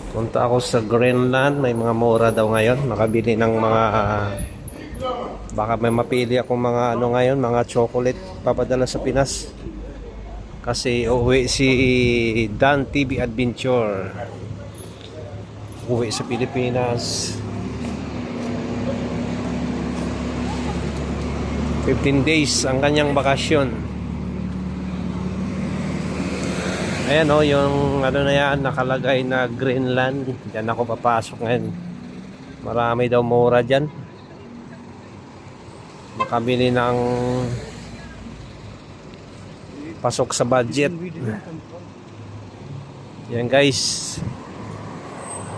Punta ako sa Greenland, may mga mura daw ngayon. Makabili ng mga baka may mapili ako mga ano ngayon, mga chocolate papadala sa Pinas. Kasi uuwi si Dan TV Adventure. Uwi sa Pilipinas. 15 days ang kanyang bakasyon. Ayan o, yung ano na yan, nakalagay na Greenland. Diyan ako papasok ngayon. Marami daw mura dyan. Makabili ng pasok sa budget. Yan guys.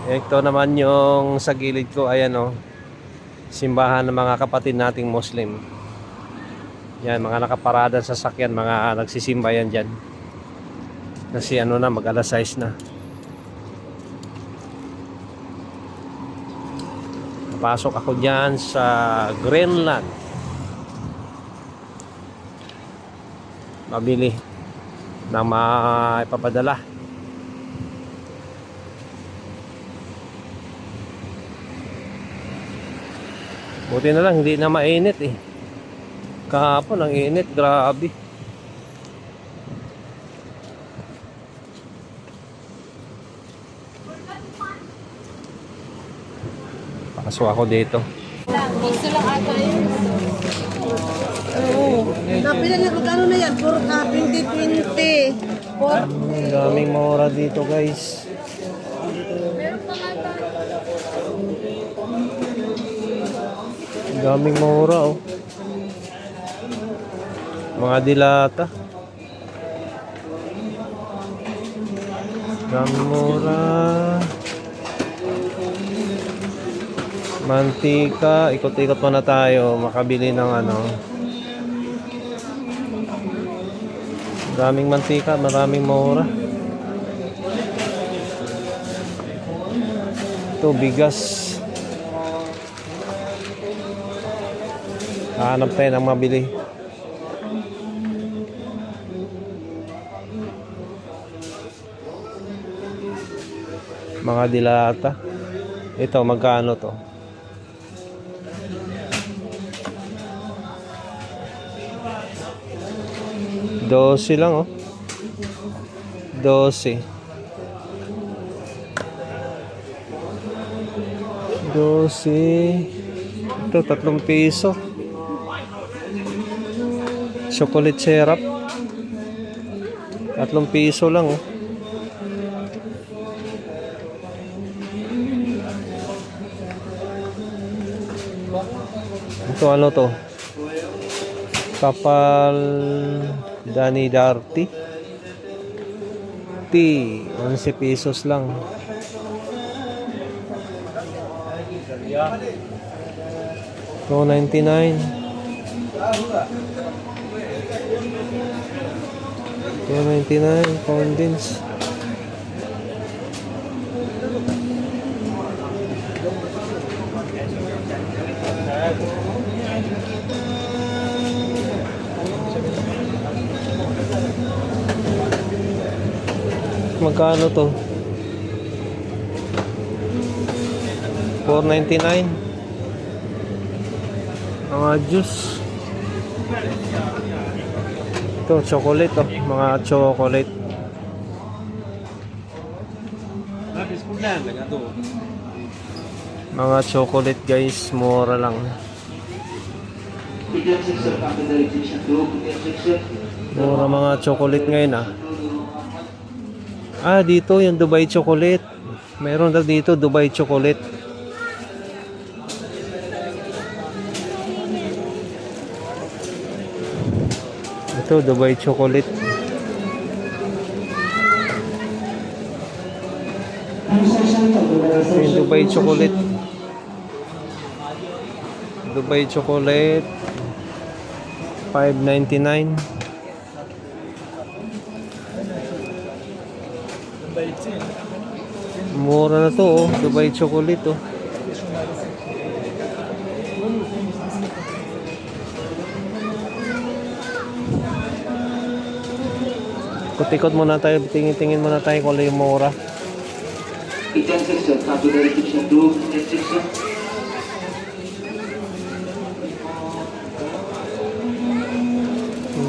Ito naman yung sa gilid ko. Ayan o, simbahan ng mga kapatid nating Muslim. Yan, mga nakaparada sa sasakyan, mga nagsisimba yan dyan. Kasi ano na, mag-alas 6 na. Pasok ako dyan sa Greenland. Mabili na maipapadala. Buti na lang, hindi na mainit eh. Kahapon ang init, grabe. Pasok ako dito. Gusto lang ata yun. Oo. Napila niya magkano na yan? 2020. Daming mura dito guys. Daming mura oh. Mga dilata. Daming mura. Mantika, ikot-ikot muna tayo, makabili ng ano. Maraming mantika, maraming mura. Ito, bigas. Hanap tayo ng mabili. Mga dilata. Ito, magkano to? $12 lang oh. 12. 12. Ito, 3 piso. Chocolate syrup. 3 piso lang oh. Ito ano to? Kapal Dani Darty. 11 pesos lang. $2.99. $2.99 condensed. Magkano to? $4.99. Mga juice. Ito, chocolate oh. Mga chocolate. Mga chocolate guys, mura lang. Mura mga chocolate ngayon ah. Dito yung Dubai chocolate. Meron daw dito Dubai chocolate. Ito Dubai chocolate. Ito yung Dubai chocolate. Dubai chocolate $5.99. Mura na to oh, Dubai chocolate oh. Ikot-ikot muna tayo, tingin-tingin muna tayo kung ano yung mura. Kitchen section, cutlery section 2, kitchen section.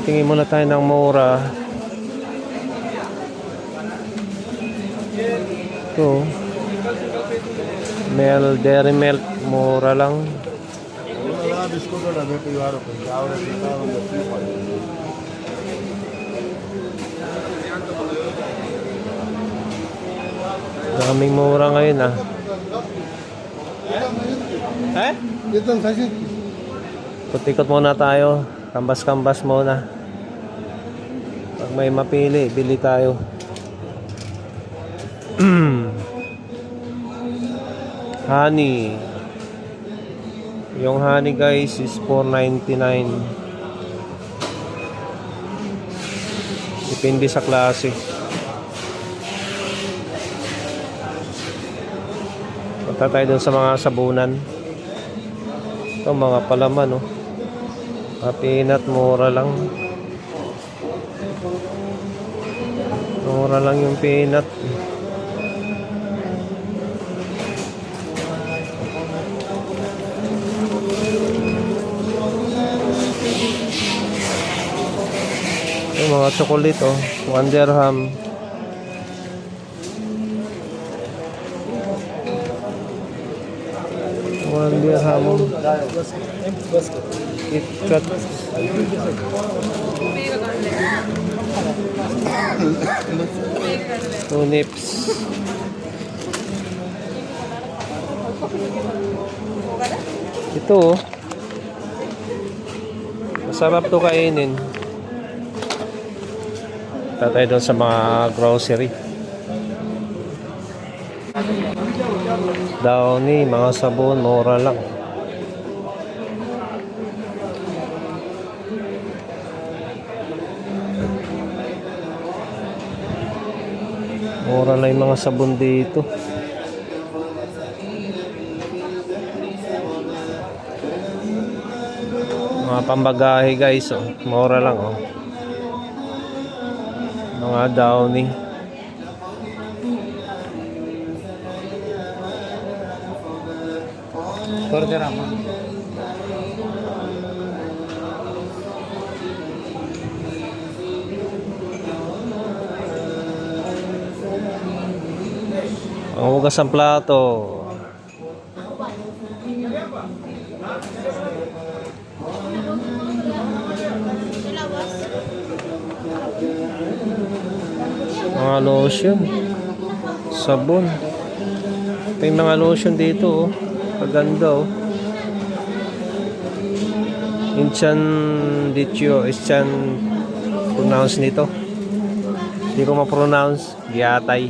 Tingin muna tayo ng mura. Ito. Dairy milk, mura lang. Daming mura ngayon ah. Ikot-ikot muna tayo. Kambas-kambas muna. Pag may mapili, bili tayo. Honey. Yung honey guys is $4.99. Depende sa klase. Punta tayo dun sa mga sabunan. Ito mga palaman oh. Peanut, mura lang. Mura lang yung peanut. Yung mga chocolate oh, 1 dirham. KitKat. Tunips. Ito oh. Masarap to kainin. Tatay doon sa mga grocery. Downy, mga sabon, mura lang. Mura lang yung mga sabon dito. Mga pambagahe guys, oh. Mura lang oh. Mga Downy. Ang hugas ng plato. Mga lotion. Sabon. Ito yung mga lotion dito oh. Paganda oh. Inchan Dicho. Inchan pronounce nito. Hindi ko ma-pronounce. Giatay.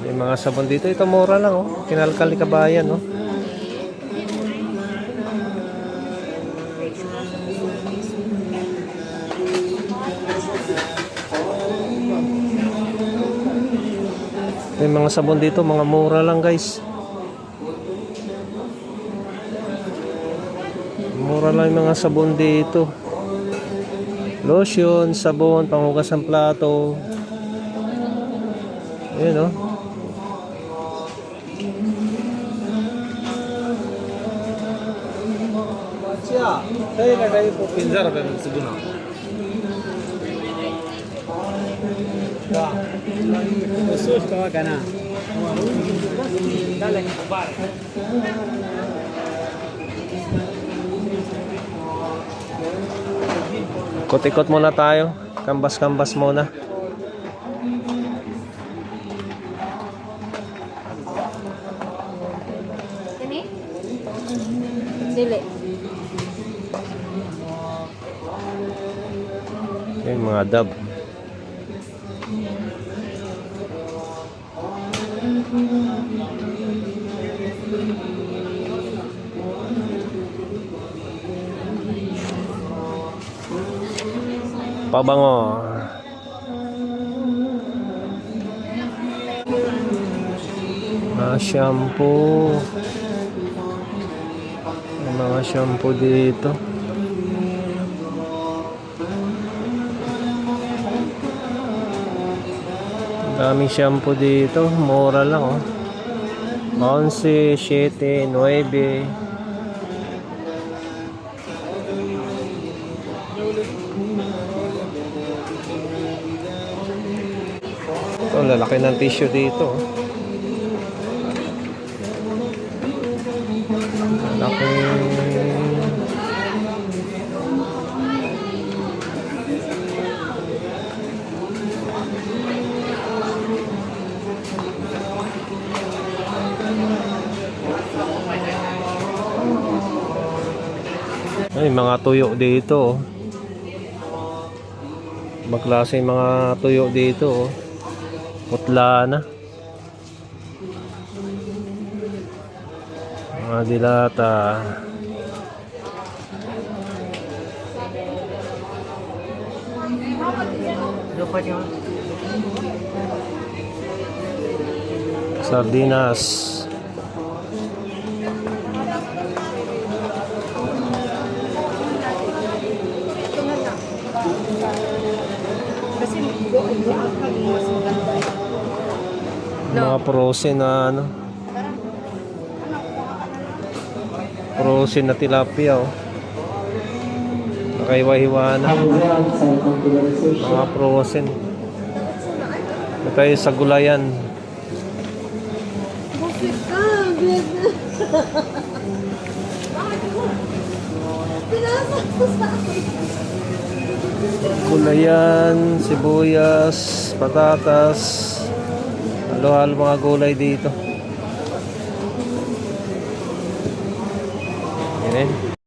May mga sabon dito. Ito mura lang oh. Kinalkal ni Kabayan oh. May mga sabon dito, mga mura lang guys. Mura lang yung mga sabon dito. Lotion, sabon, panghugas ng plato. Ayan oh. Ikot-ikot muna tayo. Kambas-kambas muna. Ini? Dili. Yung mga dab. Pabango. Shampoo. May mga shampoo dito. Daming shampoo dito. Mura lang oh. 11, 7, 9. Ito, lalaki ng tissue dito. Oh. Lalaki. Ay, mga tuyo dito. Magklase mga tuyo dito. Putla na. Mga dilata. Sardinas. Kasi doon ang mas maganda. Mga frozen na ano. Frozen na tilapia oh. Nakaiwa-hiwa na. Mga frozen. Ito tayo sa gulayan. Bukit ka, biyag na. Pinasok ko sa akin. Gulayan, sibuyas, patatas. Halo-halo mga gulay dito.